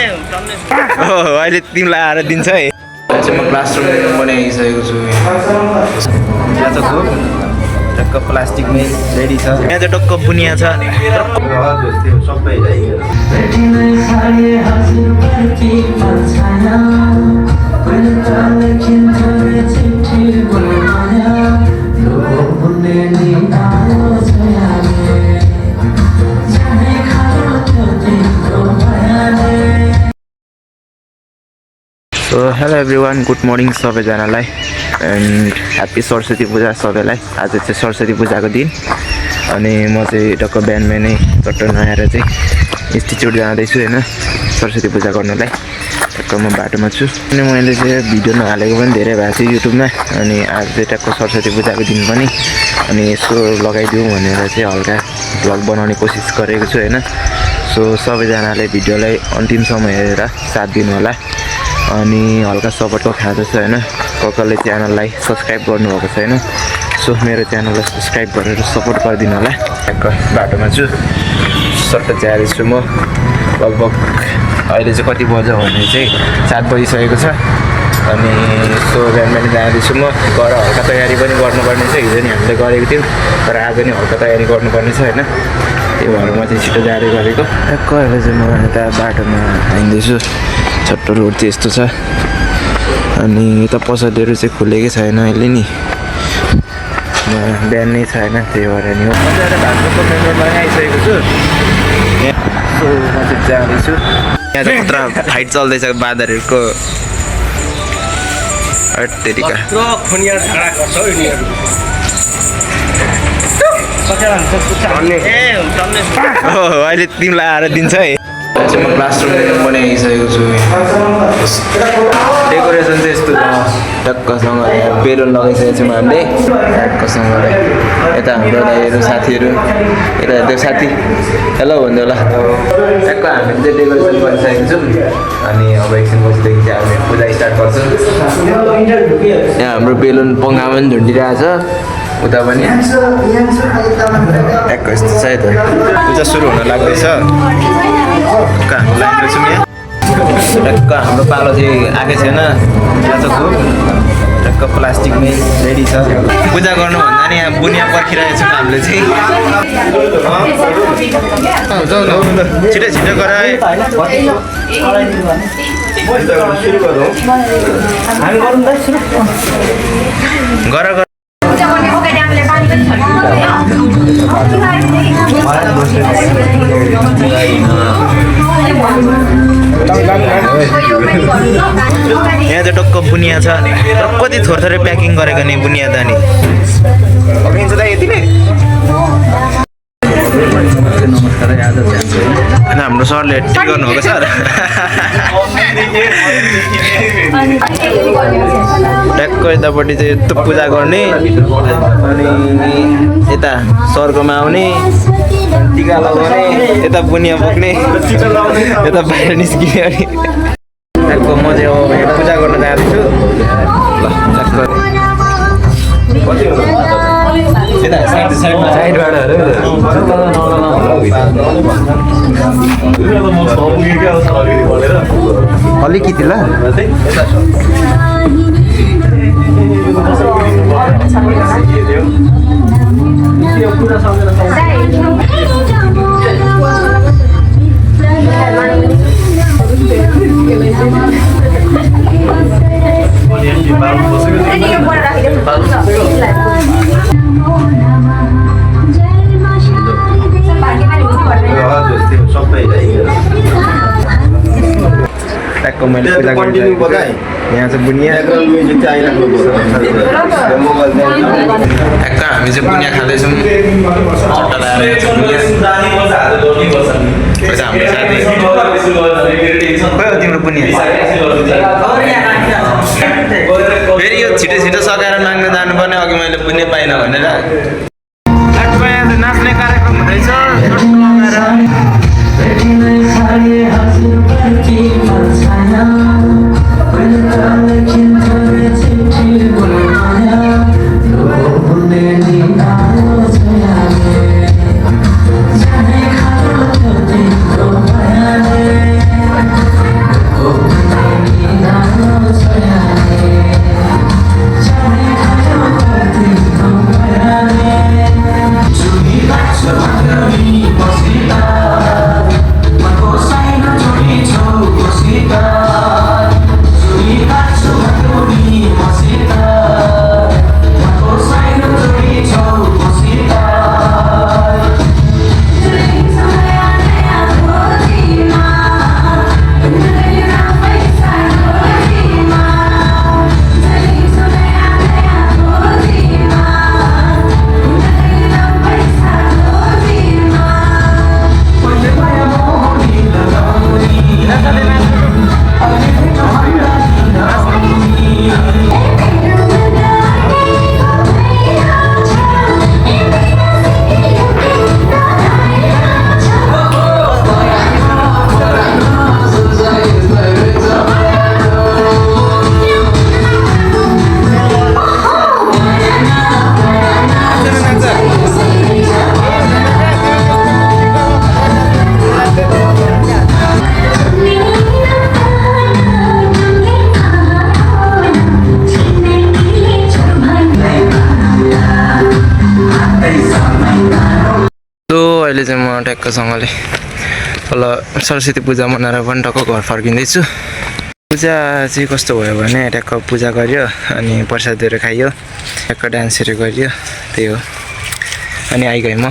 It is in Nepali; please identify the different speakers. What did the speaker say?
Speaker 1: अहिले तिमीलाई आएर दिन्छ है। चाहिँ म क्लासरुम बनाइसकेको छु। यहाँ त हो टक्क प्लास्टिकमै रेडी छ। यहाँ चाहिँ टक्क बुनिया छ। So hello everyone, good morning सबैजनालाई एन्ड ह्याप्पी सरस्वती पूजा सबैलाई। आज चाहिँ सरस्वती पूजाको दिन अनि म चाहिँ टक्क बिहान बिहानै टट्ट नआएर चाहिँ इन्स्टिच्युट जाँदैछु होइन सरस्वती पूजा गर्नलाई। टक्क म बाटोमा छु अनि मैले चाहिँ भिडियो नहालेको पनि धेरै भएको थियो युट्युबमा। अनि आज चाहिँ टक्क सरस्वती पूजाको दिन पनि अनि यसो लगाइदिउँ भनेर चाहिँ हल्का भ्लग बनाउने कोसिस गरेको छु होइन। सो सबैजनाले भिडियोलाई अन्तिमसम्म हेरेर साथ दिनु होला अनि हल्का सपोर्टको खाँदो छ होइन। कसले च्यानललाई सब्सक्राइब गर्नुभएको छैन सो मेरो च्यानललाई सब्सक्राइब गरेर सपोर्ट गरिदिनु होला। टक्क बाटोमा छु, सट्ट जाँदैछु म। लगभग अहिले चाहिँ कति बज्यो भने चाहिँ 7 बजिसकेको छ अनि सो बिहान बिहान जाँदैछु म। गएर हल्का तयारी पनि गर्नुपर्ने छ। हिजो नि हामीले गरेको थियौँ तर आज नि हल्का तयारी गर्नुपर्ने छ होइन। त्यही भएर म चाहिँ छिटो जाँदै गरेको। टक्क अहिले चाहिँ म यता बाटोमा हिँड्दैछु। छोटो रोड चाहिँ यस्तो छ अनि यता पसलहरू चाहिँ खुलेकै छैन अहिले नि, बिहान नै छैन त्यही भएर नि हो। भातको मेन रोडमा आइसकेको छु। सो म चाहिँ जाँदैछु। यहाँ चाहिँ खतरा फाइट चल्दैछ बाँदरहरूको। त्यतिका अहिले तिमीलाई आएर दिन्छ है। चाहिँ म क्लासरुम बनाइसकेको छु। डेकोरेसन चाहिँ यस्तो टक्कसँग बेलुन लगाइसकेको छौँ हामीले टक्कसँगले। यता हाम्रो दाइहरू साथीहरू यता हेर्दै साथी हेलो भन्दै होला। टक्क हामीले चाहिँ डेकोरेसन गरिसकेको छौँ अनि अब एकछिन बजीदेखि चाहिँ हामी पूजा स्टार्ट गर्छौँ। यहाँ हाम्रो बेलुन पङ्खा पनि झुन्डिरहेको छ उता पनि टक्क यस्तो छ है त। पूजा सुरु हुन लाग्दैछ। टक्क हाम्रो पालो चाहिँ आएकै छैन। यहाँ त टक्क प्लास्टिकमै रेडी छ। पूजा गर्नुभन्दा नि यहाँ बुनिया पर्खिरहेको छौँ हामीले चाहिँ। छिटो छिटो गराए गर यहाँ चाहिँ टक्क बुनिया छ। कति थोरै प्याकिङ गरेको नि बुनिया त नि अघिन्छ त यति नै। नमस्कार, हाम्रो सरले टी गर्नुभएको सर। ट्याक्क यतापट्टि चाहिँ यस्तो पूजा गर्ने अनि यता सरकोमा आउने टिका लगाउने यता बुनिया बोक्ने यता बाहिर निस्किने। अनि ट्याक्क म चाहिँ अब पूजा गर्न जाँदैछु। ल ट्याक्क साइडबाट अलिकति ल ट्याक्क मैले पूजा गर्नु यहाँ चाहिँ बुनिया ट्याक्क हामी चाहिँ बुनिया खाँदैछौँ। हाम्रो साथी तिम्रो बुनिया फेरि यो छिटो छिटो सकाएर माग्न जानुपर्ने। अघि मैले बुनिया पाइनँ भनेर नाच्ने कार्यक्रम हुँदैछ। चाहिँ म ट्याक्कसँगले तल सरस्वती पूजा मनाएर पनि टक्क घर फर्किँदैछु। पूजा चाहिँ कस्तो भयो भने ट्याक्क पूजा गर्यो अनि प्रसादहरू खाइयो, ट्याक्क डान्सहरू गरियो, त्यही हो। अनि आइगएँ म।